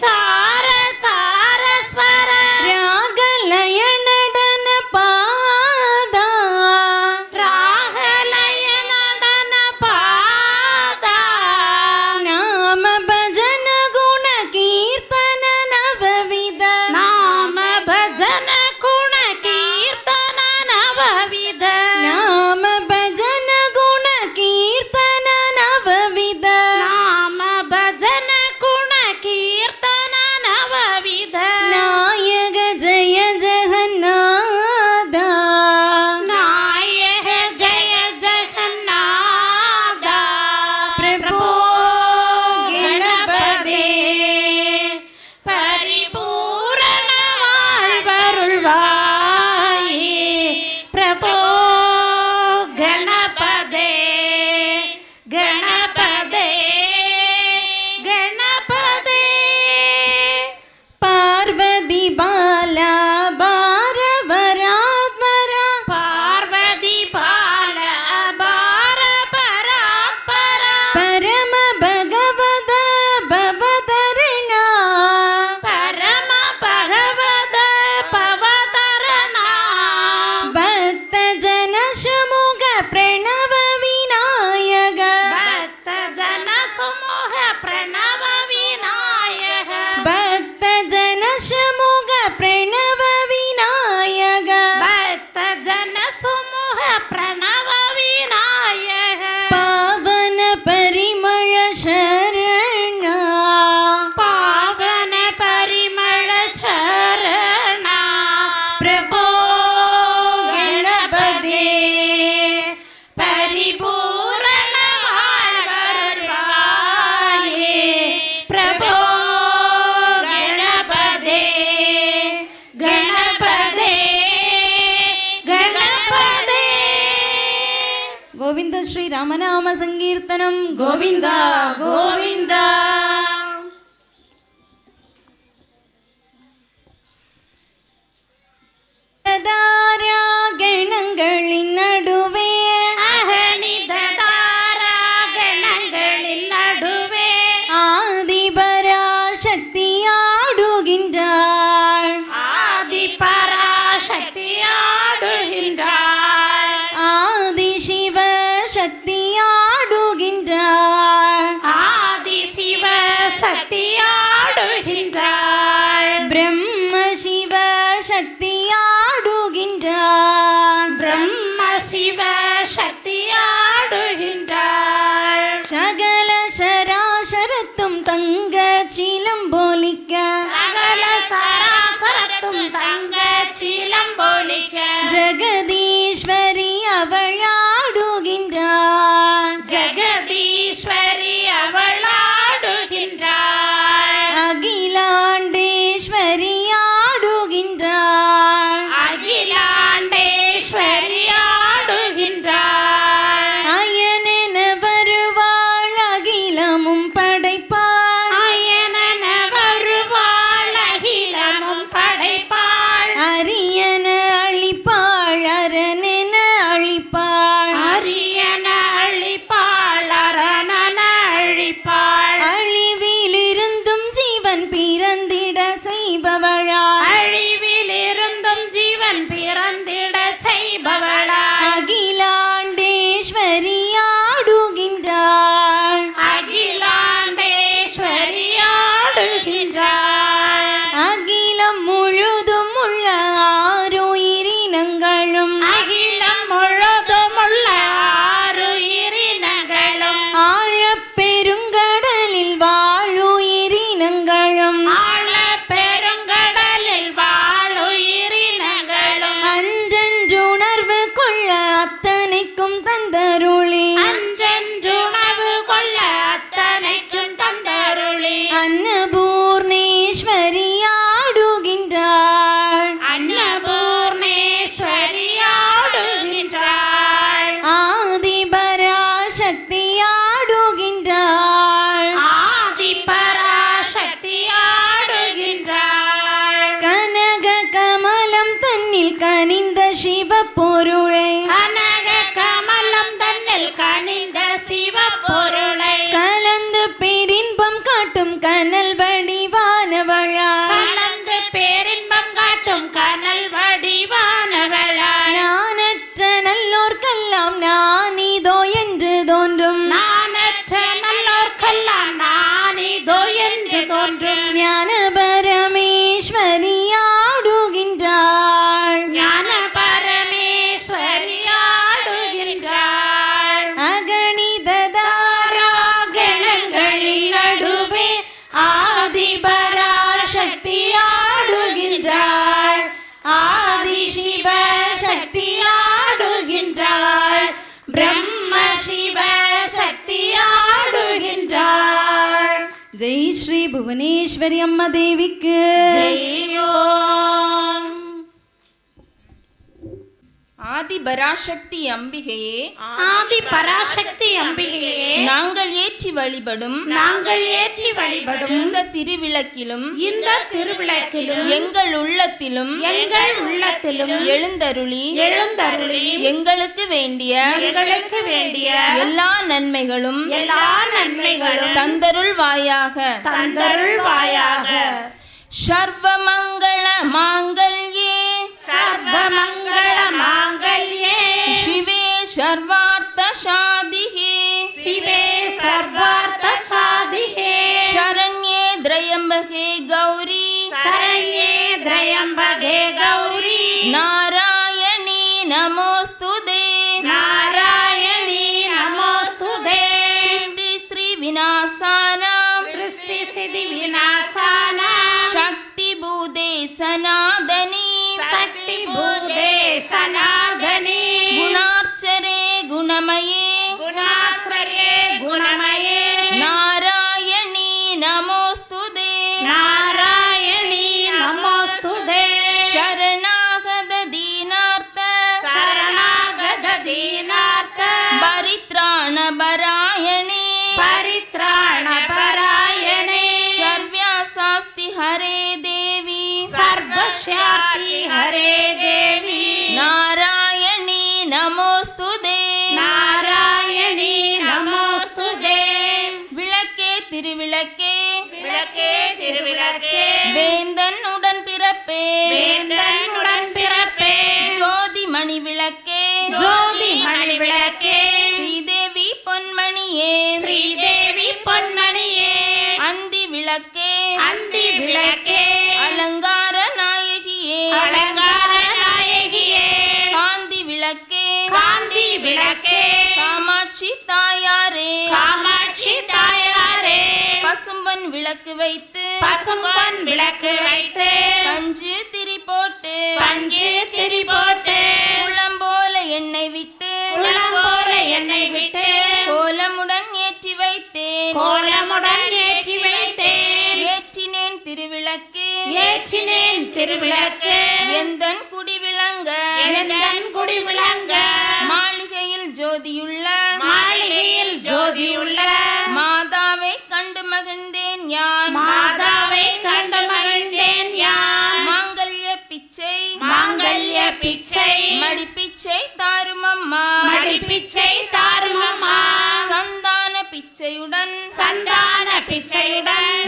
சார சார ஸ்வர ராகலய நடன பாதா ராகலய நடன பாதா நாம பஜன குண கீர்த்தன நவவித நாம பஜன குண கீர்த்தன நவவித நாம பஜன குண கீர்த்தன நவவித நாம பஜன குண கீர்த்தன நவவித நாயக ஜய ஜெகநாதா நாயக ஜய ஜெகநாதா பிரபோ கணபதே பரிபூரண வாழ்வருள்வாயே பிரபோ கணபதே கணபதே கணபதே பார்வதி பாலா பாரவராத்மரா பார்வதி பால பார பராத்பர பரம பகவத பவதரணா பரம பகவத பவதரணா பக்த ஜன சமூக பிரணவ விநாயக பக்த ஜன சுமுக பிரணவ விநாயக பக்த ஜன சமூக பிரணவ விநாயக பக்த ஜன சுமுக பிரணவ விநாயக பாவன பரிமள சரணா பாவன பரிமள சரணா பிரபோ கணபதே பரிபூரண வாழ்வருள்வாயே பிரபோ கணபதே கணபதே கணபதே கோவிந்த ஸ்ரீ ராமநாம சங்கீர்த்தனம் கோவிந்தா கோவிந்தா தாரா கணங்களின் நடுவே அகணித தாரா கணங்களின் நடுவே ஆதிபராசக்தி ஆடுகின்றாள் ஆதி பராசக்தி ஆடுகின்றாள் ஆதி சிவ சக்தி ஆடுகின்றாள் ஆதி சிவ சக்தி ஆடுகின்றாள் பிரம்ம சிவ சக்தி ஆடுகின்றாள் பிரம்ம சிவ சக்தி ஆடுகின்றாள் சகல சராசரத்தும் தங்க சிலம்பொலிக்க சகல சராசரத்தும் தங்க சிலம்பொலிக்க ஜெகதீஸ்வரி அவள் ஆடுகின்றாள் ஜெகதீஸ்வரி அவள் ஆடுகின்றாள் அகிலாண்டேஸ்வரி ஆடுகின்றாள் அகிலாண்டேஸ்வரி ஆடுகின்றாள் அயனென வருவாள் அகிலமும் படைப்பாள் அயனன வருவாள் அகிலமும் படைப்பாள் அரியன அழிப்பாள் அரணென அழிப்பாள் அரியன அழிப்பாள் அரணன அழிப்பாள் அழிவிலிருந்தும் ஜீவன் பிறந்திட செய்பவளாய் அழிவிலிருந்தும் ஜீவன் பிறந்திட செய்பவளா அகிலாண்டேஸ்வரி ஆடுகின்றாள் அகிலாண்டேஸ்வரி ஆடுகின்றாள் அகிலம் முழுதும் உள்ள ஆறுயிரினங்களும் அகிலம் முழுதுமுள்ள ஆறுயிரினங்களும் ஆழப் பெருங்கடலில் வாழுயிரினங்களும் ஆழப் பெருங்கடலில் வாழுயிரினங்களும் அன்றென்றுணர்வு கொள்ள அத்தனைக்கும் தந்தருளி அன்றென்றுணவு கொள்ள அத்தனைக்கும் தந்தருளி அன்னபூர்ணேஸ்வரி ஆடுகின்றாள் அன்னபூர்ணேஸ்வரி ஆடுகின்றாள் ஆதிபராசக்தி ஆடுகின்றாள் ஆதி பராசக்தி ஆடுகின்றாள் கனக கமலம் தன்னில் கனிந்த சிவ பொருளை கனக கமலம் தன்னில் கனிந்த சிவ பொருளை கலந்து பேரின்பம் காட்டும் கனல் வடிவான புவனேஸ்வரி அம்மா தேவிக்கு. ஜெயோம். ஆதி பராசக்தி அம்பிகையே, ஆதி பராசக்தி அம்பிகையே, நாங்கள் ஏற்றி வழிபடும் இந்த திருவிளக்கிலும் இந்த திருவிளக்கிலும் எங்கள் உள்ளத்திலும் எழுந்தருளி எங்களுக்கு வேண்டிய எல்லா நன்மைகளும் தந்தருள்வாயாக. சர்வமங்கள மாங்கல்யே சிவே சர்வார்த்த சாதிஹே சரண்யே திரயம்பகே கௌரி நாராயணி நமோஸ்துதே சிருஷ்டி ஸ்ரீ விநாசான சக்தி பூதே சனாதனி குணார்ச்சரே குணமயே நாராயணி நமோஸ்துதே சரணாகத தீனார்த்த பரித்ராண பராயணே சர்வ்யாசாஸ்தி ஹரே தேவி நாராயணி நமோஸ்துதே விளக்கே திருவிளக்கே வேந்தன் உடன் பிறப்பே ஜோதி மணி விளக்கே ஸ்ரீதேவி பொன்மணியே அந்தி விளக்கே அலங்கார நாயகியே காந்தி விளக்கே காமாட்சி தாயாரே பசும்பொன் விளக்கு வைத்து பஞ்சு திரி போட்டு குளம் போல எண்ணெய் விட்டு கோலமுடன் ஏற்றி வைத்தேன் ஏற்றினேன் திருவிளக்கு எந்தன் குடி விளங்க மாளிகையில் ஜோதியுள்ள மாதாவை கண்டு மகிழ்ந்தேன் யான் மாங்கல்ய பிச்சை மடிப்பிச்சை தாருமம்மா சந்தான பிச்சையுடன்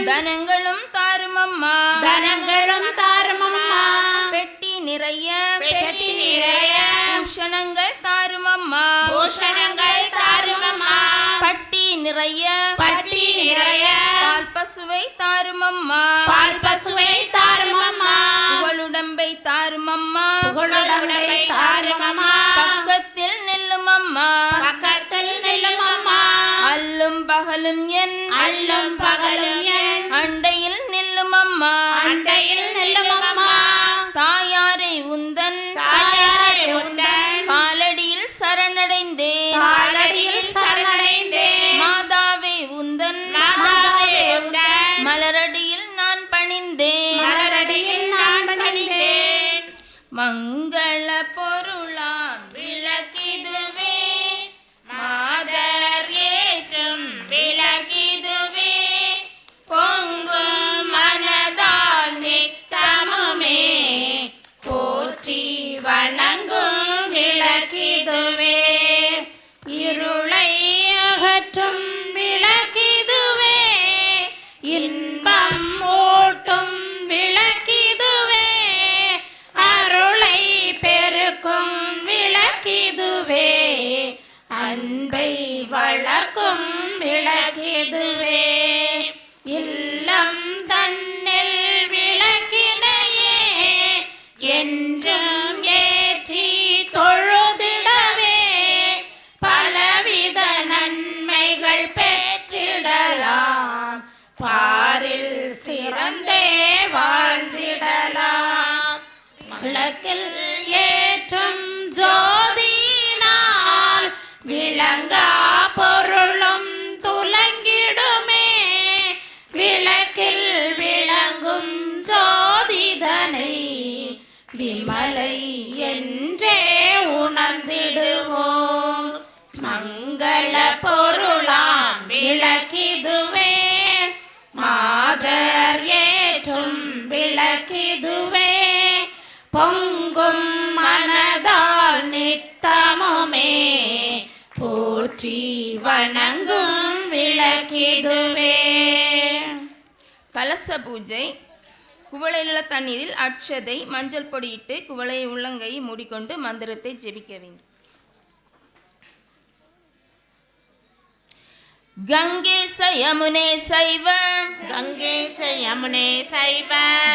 தனங்களும் தாருமம்மா பெட்டி நிறைய பூஷணங்கள் தாருமம்மா பட்டி நிறைய பால் பசுவை தாருமம்மா புகழுடம்பை தாருமம்மா பக்கத்தில் நில்லுமம்மா அல்லும் பகலும் என் அண்டையில் நில்லுமம்மா தாயாரை உந்தன் காலடியில் சரணடைந்தேன் மாதாவே உந்தன் மலரடியில் நான் பணிந்தேன் மங்கள பொருளாம் விளக்கிதுவே மாதர் ஏற்றும் விளக்கிதுவே பொங்கும் மனதால் நித்தமுமே போற்றி வணங்கும் விளக்கிதுவே இருளை அகற்றும் விளக்கிதுவே இன்பம் ஓட்டும் விளக்கிதுவே அருளை பெருக்கும் விளக்கிதுவே அன்பை வளர்க்கும் விளக்கிதுவே இல்லம் தன்னில் விளக்கினையே என்றும் ஏற்றி தொழுதிடவே பலவித நன்மைகள் பெற்றிடலாம் பாரில் சிறந்தே வாழ்ந்திடலாம் விளக்கில் ஏற்றும் ஜோதியினால் விளங்கா பொருளும் துலங்கிடுமே விளக்கில் மலை என்றே உணர்ந்திடுவோம். மங்கள பொருளாம் விளக்கிதுவே, மாதர் ஏற்றும் விளக்கிதுவே, பொங்கும் மனதால் நித்தமுமே போற்றி வணங்கும் விளக்கிதுவே. கலச பூஜை. குவளையில் உள்ள தண்ணீரில் அட்சதை மஞ்சள் பொடியிட்டு குவளையை உள்ளங்கை மூடிக்கொண்டு மந்திரத்தை ஜெபிக்க வேண்டும். கங்கேச யமுனே சைவ, கங்கேச யமுனே சைவ,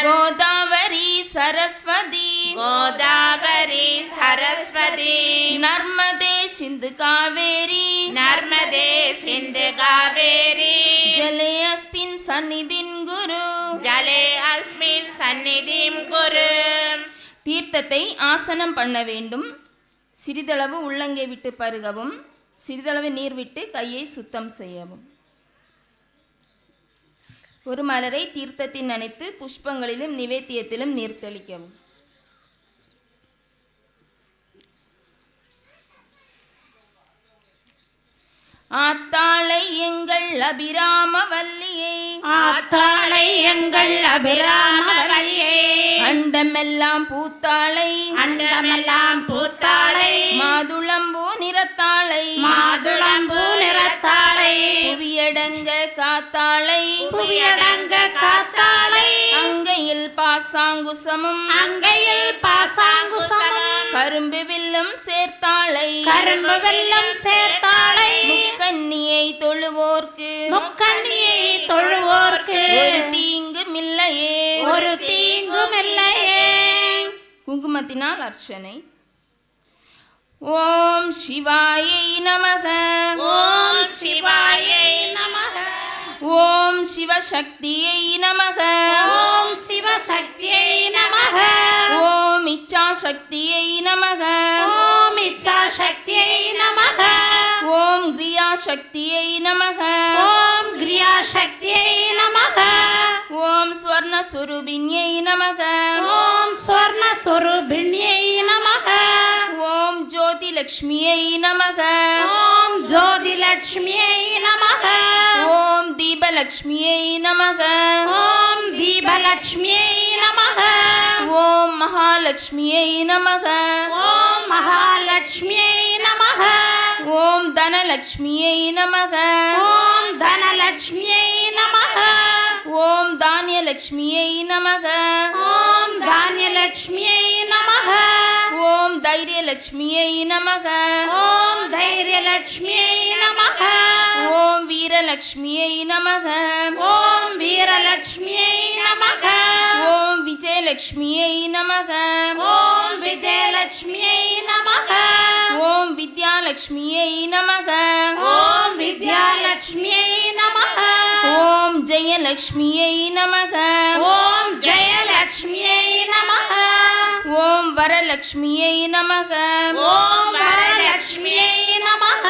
கோதாவரி சரஸ்வதி, கோதாவரி சரஸ்வதி, நர்மதே சிந்து காவேரி, நர்மதே சிந்து காவேரி, ஜலே அஸ்மின் சந்நிதின் குரு, ஜலே அஸ்மின் சந்நிதிம் குரு. தீர்த்தத்தை ஆசனம் பண்ண வேண்டும். சிறிதளவு உள்ளங்கை விட்டு பருகவும், சிறிதளவு நீர் விட்டு கையை சுத்தம் செய்யவும். ஒரு மலரை தீர்த்தத்தில் நனைத்து புஷ்பங்களிலும் நிவேத்தியத்திலும் நீர் தெளிக்கவும். ஆத்தாளை எங்கள் அபிராம வல்லியே, ஆத்தாளை எங்கள் அபிராம வல்லியே, அண்டமெல்லாம் பூத்தாளை, அண்டமெல்லாம் பூத்தாளை, மாதுளம்பூ நிறத்தாளை, மாதுளம்பூ நிறத்தாளை, புவியடங்க காத்தாளை, புவியடங்க காத்தாளை, அங்கையில் பாசாங்குசமும், அங்கையில் பாசாங்குசமும், கரும்பு வில்லும் சேர்த்தாளை, கரும்பு வெல்லம் சேர்த்தாளை, முக்கன்னியை தொழுவோர்க்கு, முக்கண்ணியை தொழுவோர்க்கு ஒரு தீங்கும் இல்லையே. ஒரு தீங்கும் இல்லையே. குங்குமத்தினால் அர்ச்சனை. ஓம் சிவாயை நமக, ஓம் சிவாயை நமக, ஓம் சிவசக்தியை நமக, ஓம் சிவசக்தியை நமக, ஓம் இச்சாசக்தியை நமக, ஓம் இச்சாசக்தியை நமக, ஓம் கிரியாசக்தியை நமக, ஓம் கிரியாசக்தியை நமக, ஓம் ஸ்வர்ணஸ்வரூபிண்யை நமக, ஓம் ஸ்வர்ணஸ்வரூபிண்யை நமக, ஓம் ஜோதிலக்ஷ்மியை நமக, ஓம் ஜோதிலட்சுமியை நமக, ஓம் தீபலக்ஷ்மியை நமக, ஓம் தீபலட்சுமியை நமக, ஓம் மகாலட்சுமியை நமக, ஓம் மகாலட்சுமியை நமக, ஓம் தனலக்ஷ்மியை நமக, ஓம் தனலட்சுமியை நமக, ஓம் தானியலக்ஷ்மியை நமக, ஓம் தானியலட்சுமியை நமக, ஓம் தைரியலக்ஷ்மியை நமக, ஓம் தைரியலட்சுமியை நமக, ஓம் வீரலக்ஷ்மியை நமக, ஓம் வீரலட்சுமியை நமக, ஓம் விஜயலக்ஷ்மியை நமக, ஓம் விஜயலட்சுமியை நமக, ஓம் வித்யாலக்ஷ்மியை நமக, ஓம் வித்யாலட்சுமியை நமக, ஓம் ஜெயலக்ஷ்மியை நமக, ஓம் ஜெயலட்சுமியை நமக, ஓம் வரலக்ஷ்மியை நமக, ஓம் வரலட்சுமியை நமக,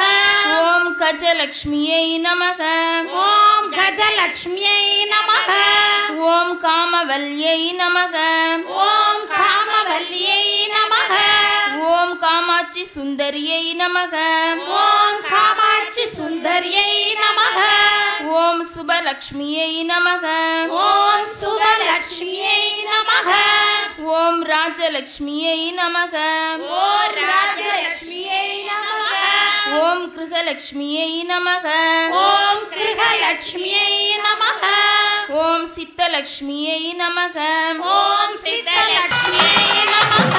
ஓம் கஜலக்ஷ்மியை நமக, ஓம் கஜலட்சுமியை நமக, ஓம் காமவல்யை நமக, ஓம் காமவல்லியை நமக, ஓம் காமாட்சி சுந்தரியை நமக, ஓம் காமாட்சி சுந்தரியை நமக, ஓம் சுபலக்ஷ்மியை நமக, ஓம் சுபலட்சுமியை நமக, ஓம் ராஜலக்ஷ்மியை நமக, ஓம் ராஜலட்சுமியை நமக, ஓம் கிருகலக்ஷ்மியை நமக, ஓம் கிருகலட்சுமியை நமக, ஓம் சித்தலக்ஷ்மியை நமக, ஓம் சித்தலட்சுமியை நமக.